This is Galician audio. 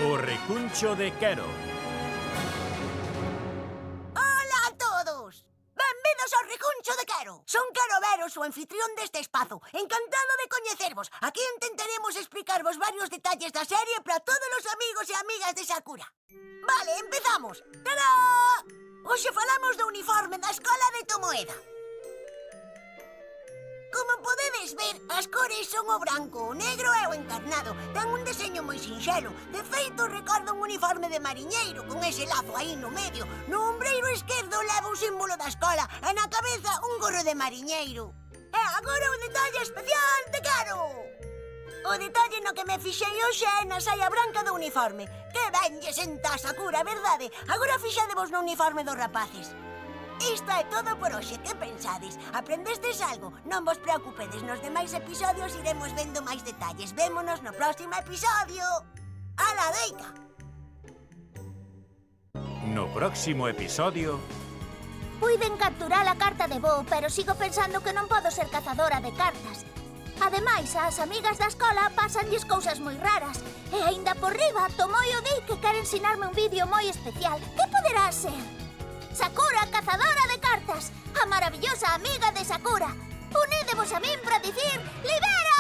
O recuncho de Quero. Ola a todos! Benvidos ao recuncho de Quero. Son Quero Veros, o anfitrión deste espazo. Encantado de coñecervos. Aquí intentaremos explicarvos varios detalles da serie para todos os amigos e amigas de Sakura. Vale, empezamos. ¡Tará! Hoxe falamos do uniforme da escola de Tomoeda. Como podedes ver, as cores son o branco, o negro e o encarnado. Ten un deseño moi sinxelo. De feito, recorda un uniforme de mariñeiro, con ese lazo aí no medio. No ombreiro esquerdo leva o símbolo da escola e na cabeza un gorro de mariñeiro. E agora o detalle especial de Quero. O detalle no que me fixei hoxe é na saia branca do uniforme. Que ben lle senta a Sakura, verdade? Agora fixadevos no uniforme dos rapaces. Isto é todo por hoxe, que pensades? Aprendestes algo? Non vos preocupedes, nos demais episodios iremos vendo máis detalles. Vémonos no próximo episodio. Ala, deica! No próximo episodio... Puiden capturar a carta de Bo, pero sigo pensando que non podo ser cazadora de cartas. Ademais, ás amigas da escola pasanlles cousas moi raras. E aínda por riba, Tomoe di que quere ensinarme un vídeo moi especial. Que poderá ser? Sakura, cazadora de cartas, a maravillosa amiga de Sakura. Unídevos a min para dicir: libera!